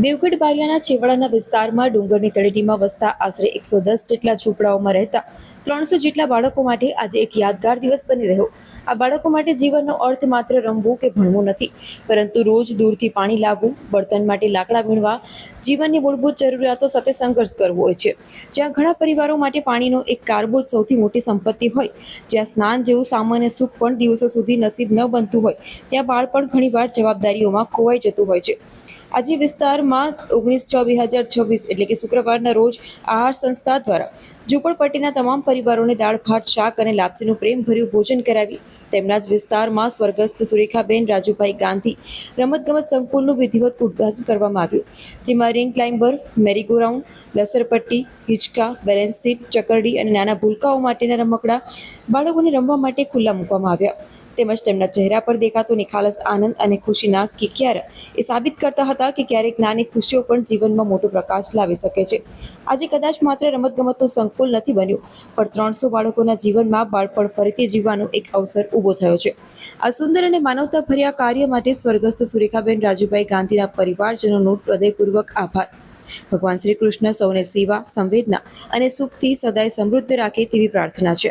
દેવગઢ બારિયાના છેવાડાના વિસ્તારમાં ડુંગરની તળેટીમાં વસતા આશરે 110 જેટલા ઝૂંપડાઓમાં રહેતા 300 જેટલા બાળકો માટે આજે એક યાદગાર દિવસ બની રહ્યો. આ બાળકો માટે જીવનનો અર્થ માત્ર રમવું કે ભણવું નથી, પરંતુ રોજ દૂરથી પાણી લાવવું, બળતણ માટે લાકડા વીણવા, જીવનની મૂળભૂત જરૂરિયાતો સાથે સંઘર્ષ કરવો હોય છે. જ્યાં ઘણા પરિવારો માટે પાણીનો એક કારબો સૌથી મોટી સંપત્તિ હોય, જ્યાં સ્નાન જેવું સામાન્ય સુખ પણ દિવસો સુધી નસીબ ન બનતું હોય, ત્યાં બાળપણ ઘણીવાર જવાબદારીઓમાં ખોવાઈ જતું હોય છે. આજે વિસ્તારમાં 19/6/2026 એટલે કે શુક્રવારના રોજ આહાર સંસ્થા દ્વારા ઝૂંપડપટ્ટીના તમામ પરિવારોને દાળ ભાત શાક અને લાપસીનું પ્રેમભર્યું ભોજન કરાવી તેમના જ વિસ્તારમાં સ્વર્ગસ્થ સુરેખાબેન રાજુભાઈ ગાંધી રમતગમત સંકુલનું વિધિવત ઉદ્ઘાટન કરવામાં આવ્યું, જેમાં રિંગ ક્લાઇમ્બર, મેરીગો રાઉન્ડ, લસરપટ્ટી, હિંચકા, બેલેન્સ સીટ, ચકરડી અને નાના ભૂલકાઓ માટેના રમકડા બાળકોને રમવા માટે ખુલ્લા મૂકવામાં આવ્યા. તેમજ તેમના ચહેરા પર દેખાતો નિખાલસ આનંદ અને ખુશીના કિકિયારા એ સાબિત કરતા હતા કે ક્યારેક નાની ખુશીઓ પણ જીવનમાં મોટો પ્રકાશ લાવી શકે છે. આજે કદાચ માત્ર રમતગમતનું સંકુલ નથી બન્યું, પણ 300 બાળકોના જીવનમાં બાળપણ ફરીથી જીવવાનો એક અવસર ઊભો થયો છે. આ સુંદર અને માનવતાભર્યા કાર્ય માટે સ્વર્ગસ્થ સુરેખાબેન રાજુભાઈ ગાંધીના પરિવારજનોનો હૃદયપૂર્વક આભાર. ભગવાન શ્રી કૃષ્ણ સૌને સેવા, સંવેદના અને સુખથી સદાય સમૃદ્ધ રાખે તેવી પ્રાર્થના છે.